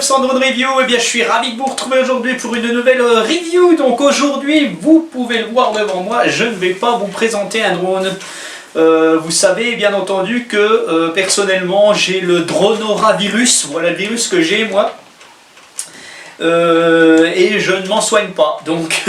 100% Drone Review. Et bien je suis ravi de vous retrouver aujourd'hui pour une nouvelle review. Donc aujourd'hui, vous pouvez le voir devant moi, je ne vais pas vous présenter un drone. Vous savez bien entendu que personnellement j'ai le dronoravirus, voilà le virus que j'ai moi. Et je ne m'en soigne pas. Donc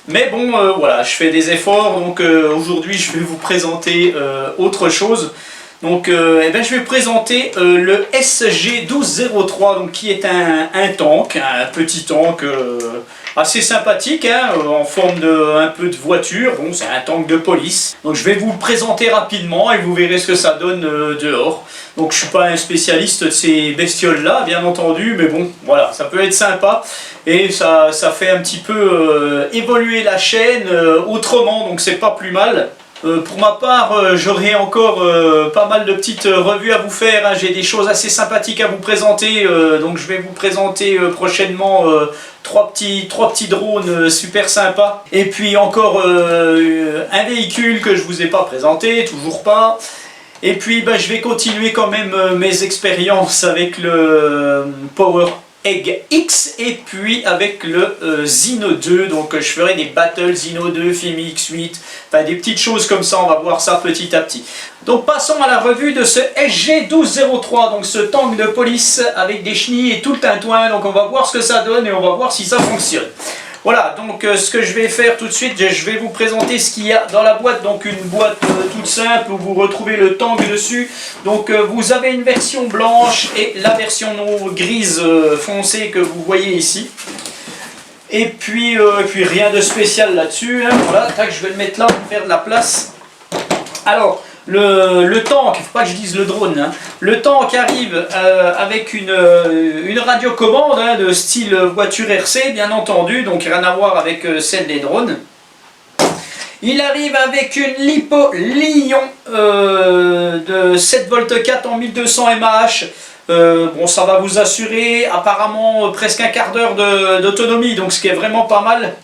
mais bon voilà, je fais des efforts. Donc aujourd'hui je vais vous présenter autre chose. Donc eh ben, je vais vous présenter le SG1203, donc, qui est un tank, un petit tank assez sympathique, hein, en forme de un peu de voiture. Bon, c'est un tank de police. Donc je vais vous le présenter rapidement et vous verrez ce que ça donne dehors. Donc je suis pas un spécialiste de ces bestioles là, bien entendu, mais bon voilà, ça peut être sympa et ça fait un petit peu évoluer la chaîne autrement, donc c'est pas plus mal. Pour ma part, j'aurai encore pas mal de petites revues à vous faire, hein. J'ai des choses assez sympathiques à vous présenter, donc je vais vous présenter prochainement trois petits drones super sympas. Et puis encore un véhicule que je vous ai pas présenté, toujours pas. Et puis je vais continuer quand même mes expériences avec le Power Egg X et puis avec le Zino 2, donc je ferai des battles Zino 2, Fimi X8, enfin des petites choses comme ça, on va voir ça petit à petit. Donc passons à la revue de ce SG1203, donc ce tank de police avec des chenilles et tout le tintouin, donc on va voir ce que ça donne et on va voir si ça fonctionne. Voilà, donc ce que je vais faire tout de suite, je vais vous présenter ce qu'il y a dans la boîte. Donc une boîte toute simple où vous retrouvez le tank dessus. Donc vous avez une version blanche et la version grise foncée que vous voyez ici. Et puis rien de spécial là-dessus, hein. Voilà, tac, je vais le mettre là pour faire de la place. Alors, le tank, il ne faut pas que je dise le drone, hein. Le tank arrive avec une radiocommande, hein, de style voiture RC, bien entendu, donc rien à voir avec celle des drones. Il arrive avec une LiPo Lion de 7V4 en 1200 mAh. Bon, ça va vous assurer apparemment presque un quart d'heure d'autonomie, donc ce qui est vraiment pas mal.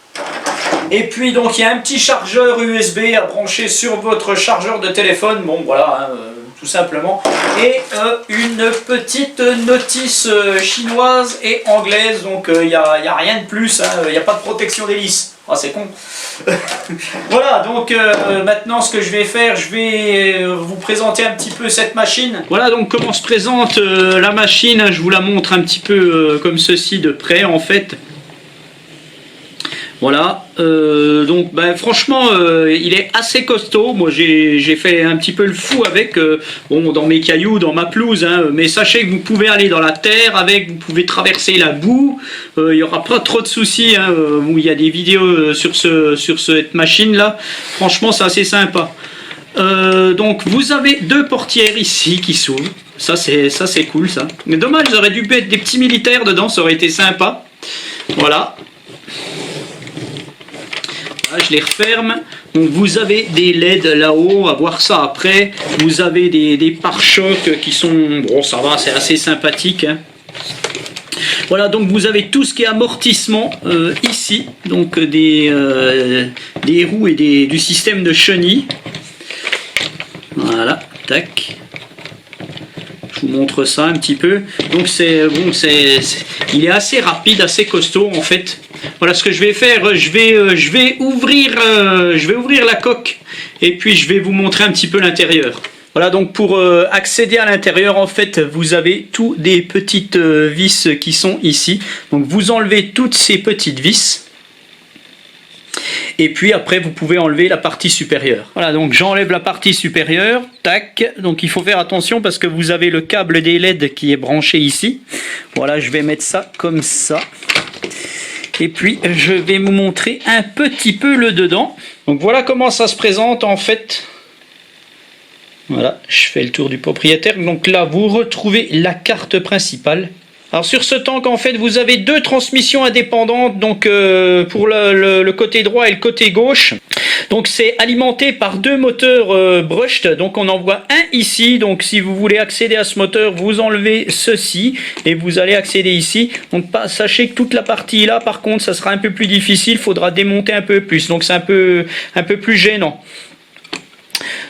Et puis donc il y a un petit chargeur USB à brancher sur votre chargeur de téléphone, bon voilà, hein, tout simplement. Et une petite notice chinoise et anglaise, donc il n'y a rien de plus, hein, il n'y a pas de protection d'hélice. Ah, c'est con. Voilà, donc maintenant ce que je vais faire, je vais vous présenter un petit peu cette machine. Voilà donc comment se présente la machine, je vous la montre un petit peu comme ceci de près en fait. Voilà, donc franchement il est assez costaud. Moi j'ai fait un petit peu le fou avec, bon, dans mes cailloux, dans ma pelouse, hein, mais sachez que vous pouvez aller dans la terre avec, vous pouvez traverser la boue, il n'y aura pas trop de soucis, hein, où il y a des vidéos sur cette machine là, franchement c'est assez sympa. Donc vous avez deux portières ici qui s'ouvrent, ça c'est cool ça, mais dommage, j'aurais dû mettre des petits militaires dedans, ça aurait été sympa. Voilà. Je les referme. Donc vous avez des LED là-haut, on va voir ça après. Vous avez des pare-chocs qui sont, bon ça va, c'est assez sympathique, hein. Voilà, donc vous avez tout ce qui est amortissement ici, donc des roues et du système de chenilles. Voilà, tac. Je vous montre ça un petit peu. Donc c'est bon, il est assez rapide, assez costaud en fait. Voilà ce que je vais faire, je vais ouvrir la coque et puis je vais vous montrer un petit peu l'intérieur. Voilà, donc pour accéder à l'intérieur en fait vous avez toutes des petites vis qui sont ici. Donc vous enlevez toutes ces petites vis. Et puis après vous pouvez enlever la partie supérieure. Voilà, donc j'enlève la partie supérieure, tac. Donc il faut faire attention parce que vous avez le câble des LED qui est branché ici. Voilà, je vais mettre ça comme ça. Et puis je vais vous montrer un petit peu le dedans. Donc voilà comment ça se présente en fait. Voilà, je fais le tour du propriétaire. Donc là vous retrouvez la carte principale. Alors sur ce tank en fait vous avez deux transmissions indépendantes, donc pour le côté droit et le côté gauche. Donc c'est alimenté par deux moteurs brushed, donc on en voit un ici. Donc si vous voulez accéder à ce moteur, vous enlevez ceci et vous allez accéder ici. Donc sachez que toute la partie là par contre ça sera un peu plus difficile, il faudra démonter un peu plus, donc c'est un peu plus gênant.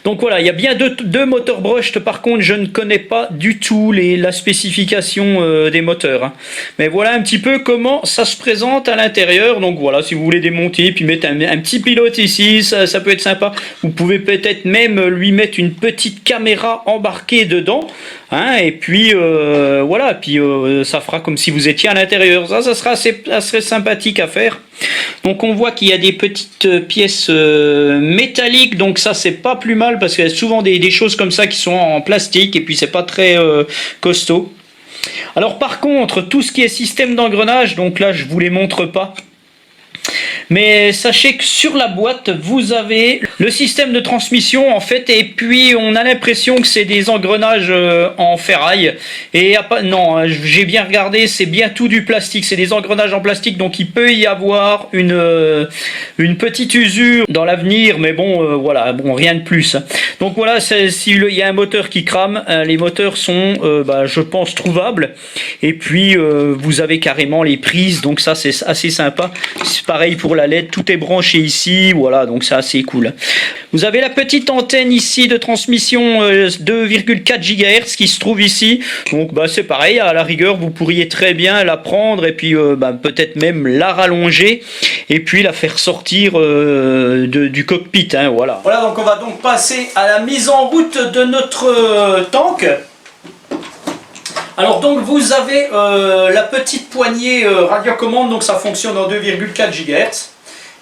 Donc voilà, il y a bien deux moteurs brushed. Par contre, je ne connais pas du tout la spécification des moteurs, hein. Mais voilà un petit peu comment ça se présente à l'intérieur. Donc voilà, si vous voulez démonter puis mettre un petit pilote ici, ça peut être sympa. Vous pouvez peut-être même lui mettre une petite caméra embarquée dedans, hein, et puis voilà, puis ça fera comme si vous étiez à l'intérieur. Ça serait sympathique à faire. Donc on voit qu'il y a des petites pièces métalliques, donc ça c'est pas plus mal parce qu'il y a souvent des choses comme ça qui sont en plastique et puis c'est pas très costaud. Alors par contre, tout ce qui est système d'engrenage, donc là je vous les montre pas. Mais sachez que sur la boîte, vous avez le système de transmission en fait, et puis on a l'impression que c'est des engrenages en ferraille. Et non, j'ai bien regardé, c'est bien tout du plastique, c'est des engrenages en plastique, donc il peut y avoir une petite usure dans l'avenir, mais bon, voilà, bon, rien de plus. Donc voilà, s'il y a un moteur qui crame, les moteurs sont, je pense, trouvables. Et puis vous avez carrément les prises, donc ça c'est assez sympa. C'est pareil pour la LED, tout est branché ici, voilà, donc c'est assez cool. Vous avez la petite antenne ici de transmission 2,4 GHz qui se trouve ici, donc c'est pareil, à la rigueur vous pourriez très bien la prendre et puis peut-être même la rallonger et puis la faire sortir du cockpit, hein, voilà. Voilà, donc on va donc passer à la mise en route de notre tank. Alors donc vous avez la petite poignée radiocommande, donc ça fonctionne en 2,4 GHz,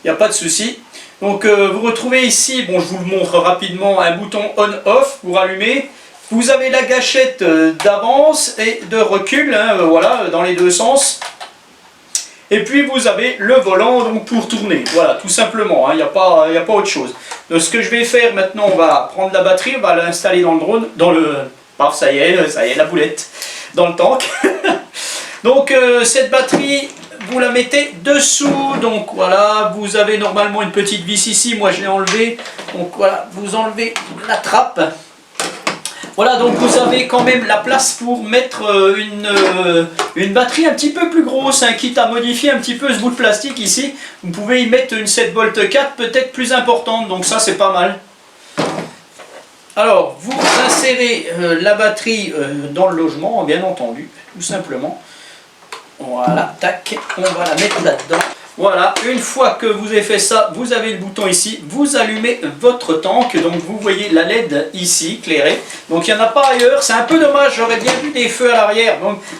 il n'y a pas de souci. Donc vous retrouvez ici, bon je vous le montre rapidement, un bouton on-off pour allumer. Vous avez la gâchette d'avance et de recul, hein, voilà, dans les deux sens. Et puis vous avez le volant donc pour tourner, voilà, tout simplement, il n'y a pas autre chose. Donc ce que je vais faire maintenant, on va prendre la batterie, on va l'installer dans le drone, paf, ça y est, la boulette dans le tank. Donc cette batterie, vous la mettez dessous, donc voilà, vous avez normalement une petite vis ici, moi je l'ai enlevée, donc voilà, vous enlevez la trappe. Voilà, donc vous avez quand même la place pour mettre une batterie un petit peu plus grosse, hein, quitte à modifier un petit peu ce bout de plastique ici. Vous pouvez y mettre une 7 volt 4 peut-être plus importante, donc ça c'est pas mal. Alors, vous insérez la batterie dans le logement, bien entendu, tout simplement. Voilà, tac, on va la mettre là-dedans. Voilà, une fois que vous avez fait ça, vous avez le bouton ici, vous allumez votre tank, donc vous voyez la LED ici, éclairée. Donc il n'y en a pas ailleurs, c'est un peu dommage, j'aurais bien vu des feux à l'arrière,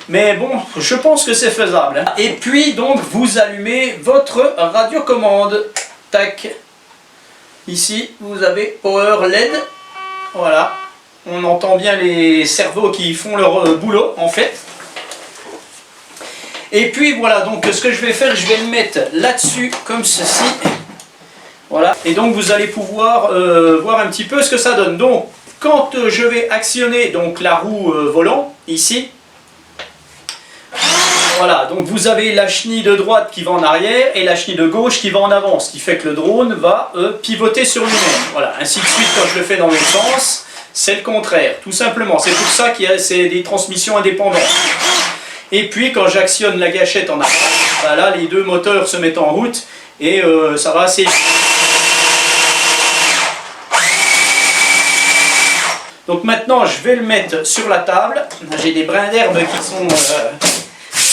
mais bon, je pense que c'est faisable, hein. Et puis donc vous allumez votre radiocommande, tac. Ici, vous avez Power LED, voilà. On entend bien les cerveaux qui font leur boulot, en fait. Et puis voilà, donc ce que je vais faire, je vais le mettre là-dessus, comme ceci. Voilà, et donc vous allez pouvoir voir un petit peu ce que ça donne. Donc, quand je vais actionner donc, la roue volant, ici, voilà, donc vous avez la chenille de droite qui va en arrière et la chenille de gauche qui va en avant, ce qui fait que le drone va pivoter sur lui-même. Voilà, ainsi de suite quand je le fais dans l'autre sens, c'est le contraire, tout simplement. C'est pour ça qu'il y a des transmissions indépendantes. Et puis quand j'actionne la gâchette en arrière, bah là les deux moteurs se mettent en route et ça va assez vite. Donc maintenant je vais le mettre sur la table. J'ai des brins d'herbe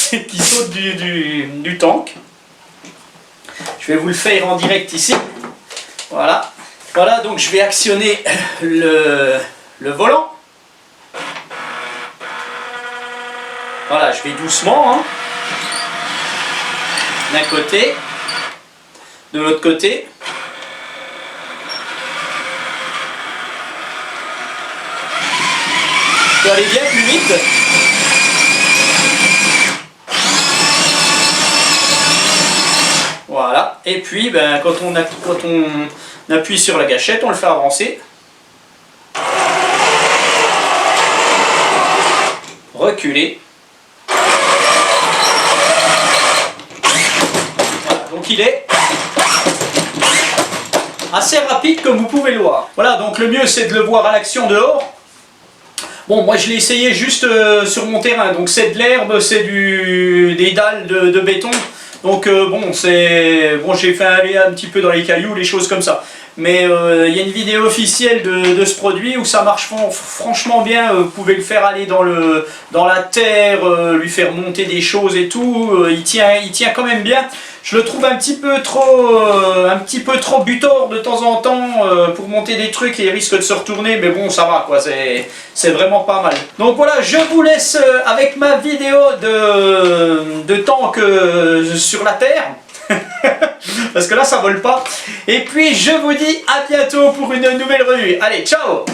qui sautent du tank. Je vais vous le faire en direct ici. Voilà. Voilà, donc je vais actionner le volant. Voilà, je vais doucement, hein. D'un côté, de l'autre côté. Je peux aller bien plus vite. Voilà, et puis ben, quand on appuie sur la gâchette, on le fait avancer. Reculer. Il est assez rapide comme vous pouvez le voir. Voilà, donc le mieux c'est de le voir à l'action dehors. Bon, moi je l'ai essayé juste sur mon terrain, donc c'est de l'herbe, c'est des dalles de béton. Donc bon, j'ai fait aller un petit peu dans les cailloux, les choses comme ça. Mais il y a une vidéo officielle de ce produit où ça marche franchement bien. Vous pouvez le faire aller dans la terre, lui faire monter des choses et tout. Il tient quand même bien. Je le trouve un petit peu trop butor de temps en temps pour monter des trucs et il risque de se retourner. Mais bon, ça va quoi, c'est vraiment pas mal. Donc voilà, je vous laisse avec ma vidéo de tank sur la terre. Parce que là ça vole pas. Et puis je vous dis à bientôt pour une nouvelle revue. Allez, ciao!